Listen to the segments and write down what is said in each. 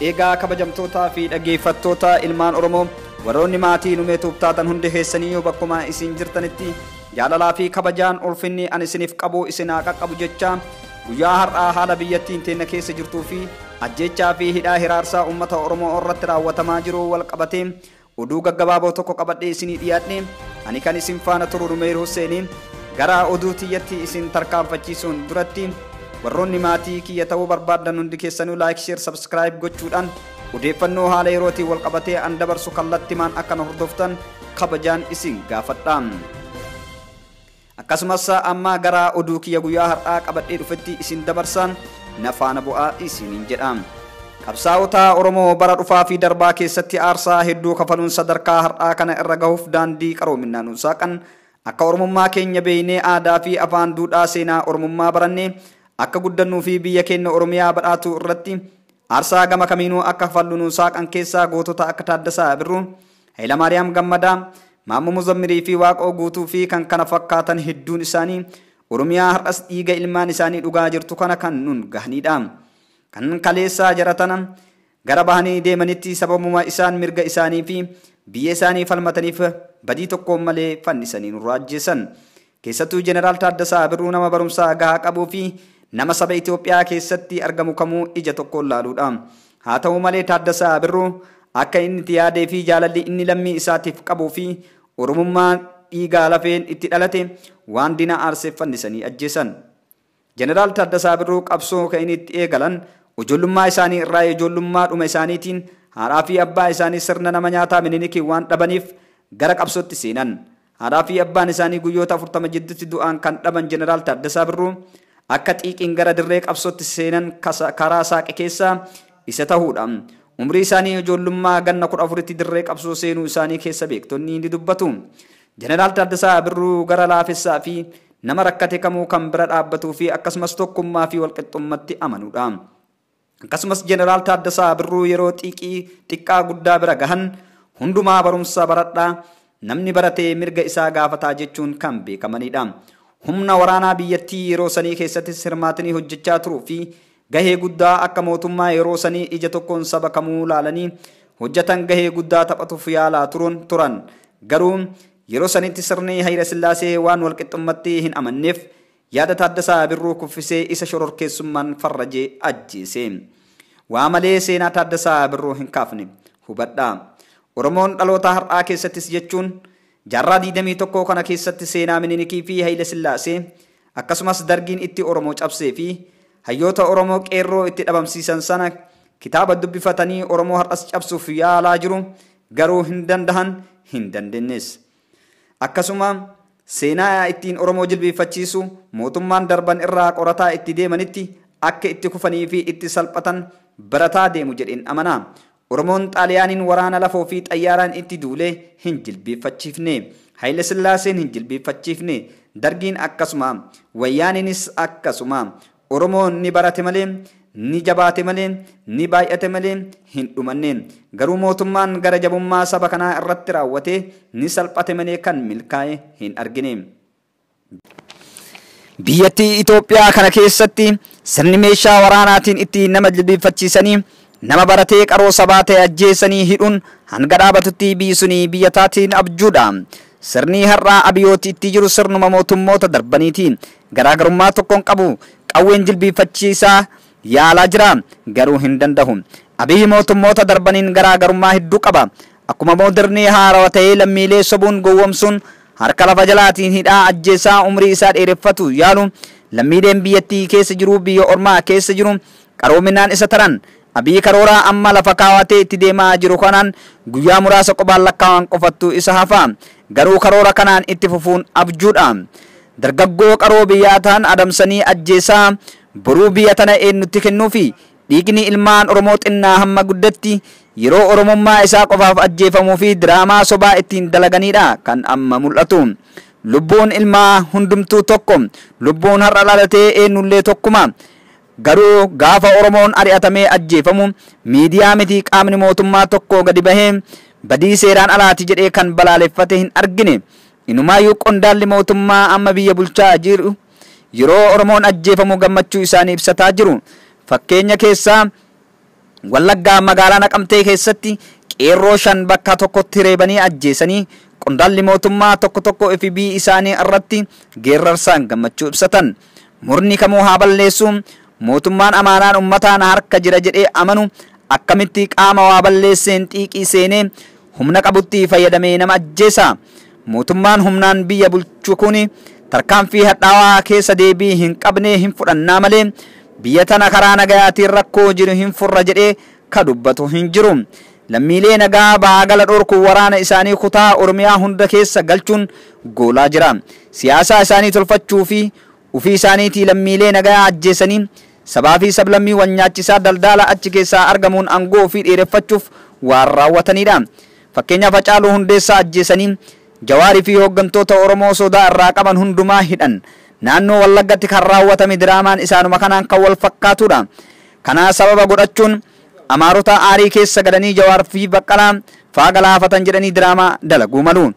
Egaa kabajamtootaa fi dhaggeeffattoota ilmaan Oromoo warroonni maatii numee tuubtaatan hundi keessanii bakkuma isin jirtanitti jaalalaa fi kabajaan ulfinni ani isiniif qabu isinaa qaqqabu jecha guyyaa har'aa haala biyyattiin teenya keessa jirtuu fi ajjechaa fi hidhaa hiraarsaa uummata Oromoo irratti raawwatamaa jiru wal qabatee oduu gaggabaaboo tokko qabadhee isinii dhiyaadhe ani kan isin faana turu Numeer Hussein gara oduu tiyyatti isin tarkaanfachiisuun duratti warroonni maatii kiyya ta'uu barbaadan hundi keessanuu like share subscribe gochuudhaan odeeffannoo haala yerootii wal qabatee an dabarsu kallattimaan akkana hordoftan kabajaan isin gaafadha. Akkasumas amma gara oduu kiyya guyyaa har'aa qabadhee dhufetti isin dabarsan na faana bu'aa isiniin jedha. Qabsaa'ota Oromoo bara dhufaa fi darbaa keessatti aarsaa hedduu kafaluun sadarkaa har'aa kana irra gahuuf daandii qaroominaan saaqan akka Oromummaa keenya beeynee aadaa fi afaan duudhaa seenaa Oromummaa barannee akka guddannuu fi biyya keenya Oromiyaa badhaatu irratti aarsaa gama kamiinuu akka kafallu saaqan keessaa gootota akka Taaddasaa Birruu, Hayilamaariyaam Gammadaa, Maammoo Muzammirii fi Waaqoo Guutuu fi kan kana fakkaatan hedduun isaanii Oromiyaa har'as dhiiga ilmaan isaanii dhugaa jirtu kana kan nun gahanidha. Kan kaleessaa jaratana gara bahanii deemanitti sababuma isaan mirga isaanii fi biyya isaanii falmataniif badii tokko malee fannisanii nurraa ajjeesan. Keessattuu Jeneraal Taaddasaa Birruu nama barumsaa gahaa qabuu fi nama saba Itoophiyaa keessatti argamu kamuu ija tokkoon laaluudha. Haa ta'u malee Taaddasaa Birruu akka inni itti yaadee fi jaalalli inni lammii isaatiif qabuu fi Oromummaa dhiigaa lafeen itti dhalate waan dina aarsee fannisanii ajjeesan. Jeneraal Taaddasaa Birruu qabsoo kan inni itti eegalan ijoollummaa isaanii irraa ijoollummaa dhuma isaaniitiin haadhaa fi abbaa isaanii sirna nama nyaataa Minilikii waan dhabaniif gara qabsootti seenan. Haadhaa fi abbaan isaanii guyyoota 40 jidduutti du'aan kan dhaban Jeneraal Taaddasaa Birruu akka xiiqiin gara dirree qabsootti seenan karaa saaqe keessaa isa ta'uudha. Umrii isaanii ijoollummaa ganna 14tti dirree qabsoo seenuu isaanii keessa beektonni ni dubbatu. Jeneraal Taaddasaa Birruu gara laafessaa fi nama rakkate kamuu kan bira dhaabbatuu fi akkasumas tokkummaa fi walqixxummatti amanuudha. Akkasumas Jeneraal Taaddasaa Birruu yeroo xiqqaa guddaa bira gahan hundumaa barumsa baradhaa namni baratee mirga isaa gaafataa jechuun kan beekamanidha. Humna waraanaa biyyattii yeroo sanii keessatti hirmaatanii hojjechaa turuu fi gahee guddaa akka mootummaa yeroo sanii ija tokkoon saba kamuu laalanii hojjetan gahee guddaa taphatuuf yaalaa turan. Garuu yeroo sanitti sirni Hayila Sillaasee waan walqixxummatti hin amanneef yaada Taaddasaa Birruu kuffisee isa shororkeessummaan farrajee ajjeese. Waa malee seenaa Taaddasaa Birruu hin kaafne hubadhaa. Oromoon dhaloota har'aa keessattis jechuun jaarraa 21 kana keessatti seenaa Minilikii fi Hayila Sillaasee akkasumas dargiin itti Oromoo cabsee fi hayyoota Oromoo qeerroo itti dhabamsiisan sana kitaaba dubbifatanii Oromoo har'as cabsuuf yaalaa jiru garuu hin dandeenyes. Akkasuma seenaa ittiin Oromoo jilbeeffachiisu mootummaan darban irraa qorataa itti deemanitti akka itti kufanii fi itti salphatan barataa deemu jedheen amana. Oromoon Xaaliyaaniin waraana lafoo fi xayyaaraan itti duulee hin jilbeeffachiifne. Hayila Sillaaseen hin jilbeeffachiifne. Dargiin akkasuma wayyaaniinis akkasuma. Oromoon ni barate malee, ni jabaate malee, ni baay'ate malee hin dhumanne. Garuu mootummaan gara jabummaa saba kanaa irratti raawwate ni salphate malee kan milkaa'e hin argine. Biyyattii Itoophiyaa kana keessatti sirni meeshaa waraanaatiin itti nama jilbeeffachiisanii nama baratee qaroo sabaa ta'e ajjeesanii hidhuun hanga dhaabatutti biyyi suni biyya taatiin abjuudha. Sirni har'aa abiyyooti itti jiru sirnuma mootummoota darbaniiti. Garaagarummaa tokkoon qabu qawween jilbeeffachiisaa yaalaa jira garuu hin danda'u. Abiyyi mootummoota darbaniin garaagarummaa hedduu qaba. Akkuma mooderni haarawaa ta'ee lammiilee sobuun gowwomsuun harka lafa jalaatiin hidhaa ajjeesaa umrii isaa dheereffatu yaalu lammiileen biyyattii keessa jiru biyya ormaa keessa jiru qaroominaan isa taran. Abiyyi karooraa amma lafa kaawwatee itti deemaa jiru kanaan guyyaa muraasa qophaan lakkaawwan qofattu isa hafa. Garuu karoora kanaan itti fufuun abjuudha. Dargaggoo qaroo biyyaa ta'an adamsanii ajjeesaa boruu biyya tana eenyutti kennuufi dhiigni ilmaan Oromoo xinnaa hamma guddatti yeroo Oromummaa isaa qofaaf ajjeefamuu fi diraamaa sobaa ittiin dalaganidha kan amma mul'atu. Lubbuun ilmaa hundumtuu tokko. Lubbuun har'a dhalatee eenyullee tokkuma. Garuu gaafa Oromoon ari'atamee ajjeefamu miidiyaa miti qaamni mootummaa tokko gadi bahee badii seeraan alaati jedhee kan balaaleffate hin argine. Inumaayyuu qondaalli mootummaa amma biyya bulchaa jiru yeroo Oromoon ajjeefamu gammachuu isaanii ibsataa jiru. Fakkeenya keessaa Wallaggaa magaalaa Naqamtee keessatti qeerroo 5 bakka tokkotti reebanii ajjeesanii qondaalli mootummaa tokko FB isaanii irratti geerarsaan gammachuu ibsatan. Murni kamuu haa balleessu, mootummaan amaanaan ummataan harka jira jedhee amanu akkamitti qaama waa balleesseen xiiqii seenee humna qabutti fayyadamee nama ajjeesa. Mootummaan humnaan biyya bulchu kun tarkaanfii hadhaawaa keessa deebii hin qabne hin fudhannaa malee biyya tana karaa nagayaatiin rakkoo jiru hin furra jedhee ka dubbatu hin jiru. Lammiilee nagaa baagala dhorku waraana isaanii kutaa Oromiyaa hunda keessa galchuun goolaa jira. Siyaasa isaanii tolfachuu fi ufii isaaniitii lammiilee nagaa ajjeesanii sabaa fi sablammii wanyaachisaa daldala achi keessaa argamuun aangoo ofii dheereffachuuf waan raawwatanidha. Fakkeenyaaf Hacaaluu Hundeessaa ajjeesanii Jawaarii fi hooggantoota Oromoo sodaa irraa qaban hundumaa hidhan. Naannoo Wallaggatti kan raawwatame diraamaan isaanuma kanaan kan wal fakkaatudha. Kana sababa godhachuun Amaarota aarii keessa galanii Jawaar fi Baqqalaa faa galaafatan jedhanii diraamaa dalaguu malu.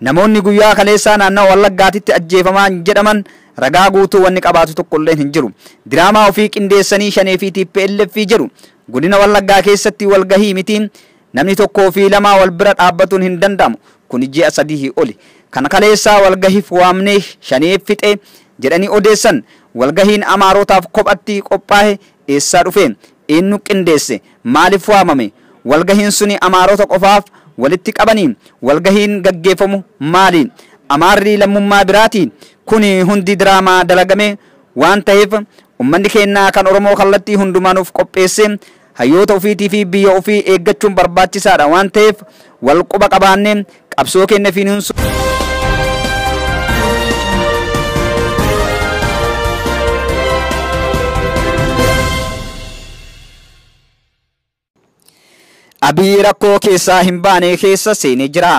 Namoonni guyyaa kaleessaa naannoo Wallaggaatitti ajjeefamaa jedhaman ragaa guutuu wanni qabaatu tokkolleen hin jiru. Diraamaa ofii qindeessanii Shanee fi TPLF jedhu godina Wallaggaa keessatti walgahii mitiin namni tokkoo fi lama wal bira dhaabbatuun hin danda'amu. Kun ji'a 3 oli. Kana kaleessaa walgahiif waamnee Shanee fixee jedhanii odeessan. Walgahiin Amaarotaaf kophatti qophaa'e eessaa dhufe? Eenyu qindeesse? Maaliif waamame? Walgahiin suni Amaarota qofaaf walitti qabanii? Walgahiin gaggeeffamu maali? Amaarri lammummaa biraati? Kuni hundi diraamaa dalagame waan ta'eef ummanni keenya kan Oromoo kallattii hundumaanuuf qopheesse hayyoota ofiitii fi biyya ofii eeggachuun barbaachisaadha waan ta'eef wal quba qabaannee qabsoo keenya fi nuunsu. Abiy rakkoo keessaa hin baane keessa seenee jira.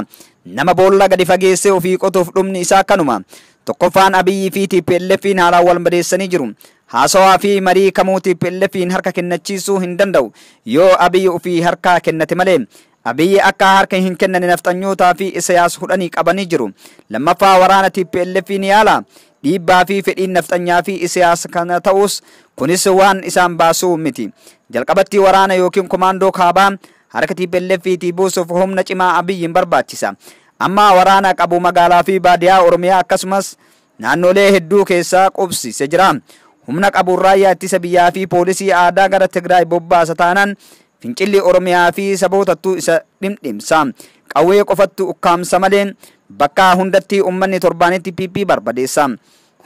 Nama boolla gadi fageessee ofii qotuuf dhumni isaa kanuma. Tokkoffaan Abiy fi TPLF'n haalaan wal madeessanii jiru. Haasawaa fi marii kamuu TPLF'n harka kennachiisuu hin danda'u yoo Abiy ofii harka kennate malee. Abiy akka harka hin kennane nafxanyootaa fi Isayaas hudhanii qabanii jiru. Lammaffaa waraana TPLF'n yaala dhiibbaa fi fedhiin nafxanyaa fi Isayaas kana ta'us kunis waan isaan baasuu miti. Jalqabatti waraana yookiin komaandoo kaabaa harka TPLF'tii buusuuf humna cimaa Abiyyin barbaachisa. Amma waraana qabu magaalaa fi baadiyaa Oromiyaa akkasumas naannolee hedduu keessaa qubsisee jira. Humna qabu raayyaa ittisa biyyaa fi poolisii aadaa gara Tigraay bobbaasa taanaan fincilli Oromiyaa fi sabootattuu isa dhimdhimsa. Qawwee qofattu ukkaamsa malee bakka hundatti ummanni torbaanitti PP barbadeessa.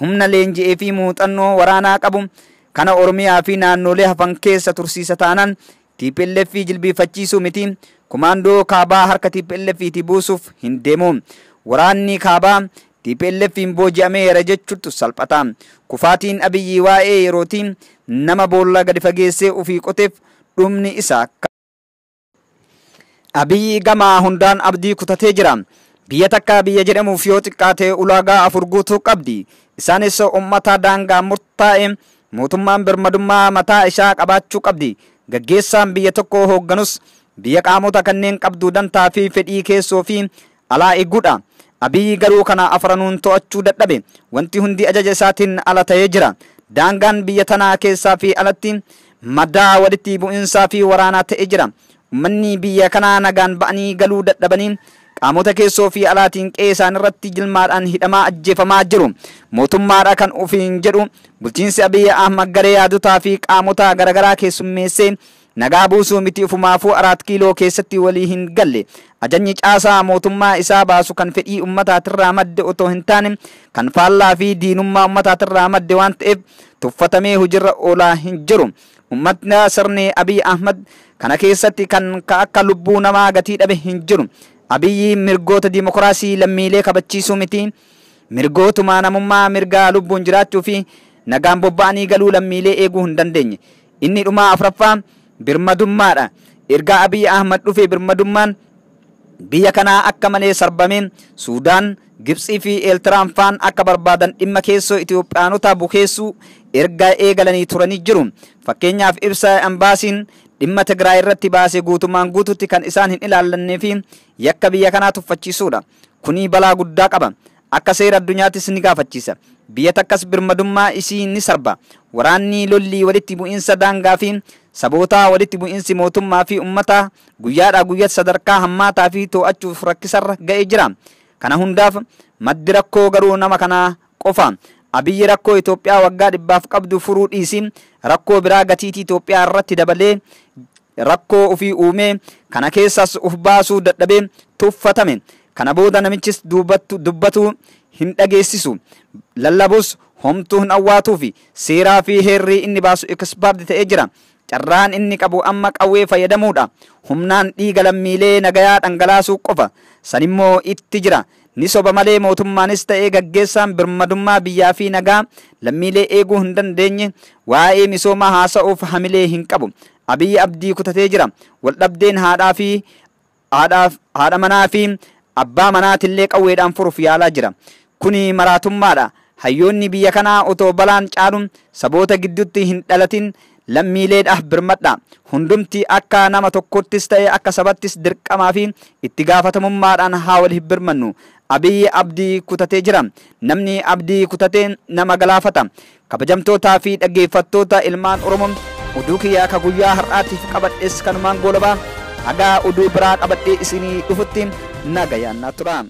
Humna leenji'ee fi muuxannoo waraanaa qabu kana Oromiyaa fi naannolee hafan keessa tursiisa taanaan TPLF jilbifachiisuu miti. Komaandoo kaabaa harka TPLF'tii buusuuf hin deemu. Waraanni kaabaa TPLF'n booji'ameera jechuutu salphata. Kufaatiin Abiyyi waa'ee yerootiin nama boolla gadi fageessee ofii qoteef dhumni isaa. Abiyyi gama hundaan abdii kutatee jira. Biyya takka biyya jedhamuuf yoo xiqqaate ulaagaa 4 guutuu qabdi. Isaanis uummata daangaa murtaa'e mootummaan birmadummaa mataa isaa qabaachuu qabdi. Gaggeessaan biyya tokko hoogganus biyya qaamota kanneen qabdu dantaa fi fedhii keessoo fi alaa eeguudha. Abiyyi garuu kana afranuun to'achuu dadhabe. Wanti hundi ajaja isaatiin ala ta'ee jira. Daangaan biyya tanaa keessaa fi alatti maddaa walitti bu'insaa fi waraanaa ta'ee jira. Uummanni biyya kanaa nagaan ba'anii galuu dadhabanii qaamota keessoo fi alaatiin qe'ee isaan irratti jilmaadhaan hidhamaa ajjeefamaa jiru. Mootummaadha kan ofiin jedhu bulchiinsi Abiy Ahmad garee yaadotaa fi qaamota garaagaraa keessummeessee nagaa buusuu miti ufumaafuu 4 kiiloo keessatti walii hin galle. Ajajni caasaa mootummaa isaa baasu kan fedhii ummataatirraa madde otoo hin taane kan faallaa fi diinummaa ummataatirraa madde waan ta'eef tuffatamee hojiirra oolaa hin jiru. Ummatni sirni Abiy Ahmad kana keessatti kan akka lubbuu namaa gatii dhabe hin jiru. Abiyyi mirgoota dimokiraasii lammiilee kabachiisuu miti. Mirgootuma namummaa mirgaa lubbuun jiraachuu fi nagaan bobba'anii galuu lammiilee eeguu hin dandeenye. Inni dhumaa afraffaa birmadummaadha. Erga Abiy Ahmad dhufe birmadummaan biyya kanaa akka malee sarbameen Suudaan, Gibxii fi Eertiraan faan akka barbaadan dhimma keessoo Itoophiyaanota bukeessuu erga eegalanii turanii jiru. Fakkeenyaaf ibsa ambaasiin dhimma Tigraay irratti baase guutumaan guututti kan isaan hin ilaallannee fi yakka biyya kanaa tuffachiisuudha. Kuni balaa guddaa qaba. Akka seera addunyaattis ni gaafachiisa. Biyya takkas birmadummaa isii ni sarba. Waraanni lolli walitti bu'iinsa daangaa fi saboota walitti bu'insi mootummaa fi ummata guyyaadhaa guyyaatti sadarkaa hammaataa fi to'achuuf rakkisarra ga'ee jira. Kana hundaaf maddi rakkoo garuu nama kana qofa. Abiyyi rakkoo Itoophiyaa waggaa dhibbaaf qabdu furuu dhiisii rakkoo biraa gatiitii Itoophiyaa irratti dabalee rakkoo ofii uumee kana keessas uf baasuu dadhabee tuffatame. Kana booda namichis dubbatu hin dhageessisu, lallabus homtuu hin awwaatuu fi seeraa fi heerrii inni baasu ekspaardi ta'ee jira. Carraan inni qabu amma qawwee fayyadamuudha. Humnaan dhiiga lammiilee nagayaa dhangalaasuu qofa. San immoo itti jira. Ni soba malee mootummaanis ta'ee gaggeessaan birmadummaa biyyaa fi nagaa lammiilee eeguu hin dandeenye waa'ee misoomaa haasa'uuf hamilee hin qabu. Abiyyi abdii kutatee jira. Waldhabdeen haadha manaa fi abbaa manaatillee qawweedhaan furuuf yaalaa jira. Kuni maraatummaadha. Hayyoonni biyya kanaa otoo balaan caaluun saboota gidduutti hin dhalatin lammiileedhaaf birmadha. Hundumti akka nama tokkottis ta'e akka sabattis dirqamaa fi itti gaafatamummaadhaan haa wal birmannu. Abiyyi abdii kutatee jira. Namni abdii kutatee nama galaafata. Kabajamtootaa fi dhaggeeffattoota ilmaan Oromoo oduu kiyyaa ka guyyaa har'aatiif qabadhees kanumaan goolabaa. Hagaa oduu biraa qabadhee isinii dhufutti nagayaan tura.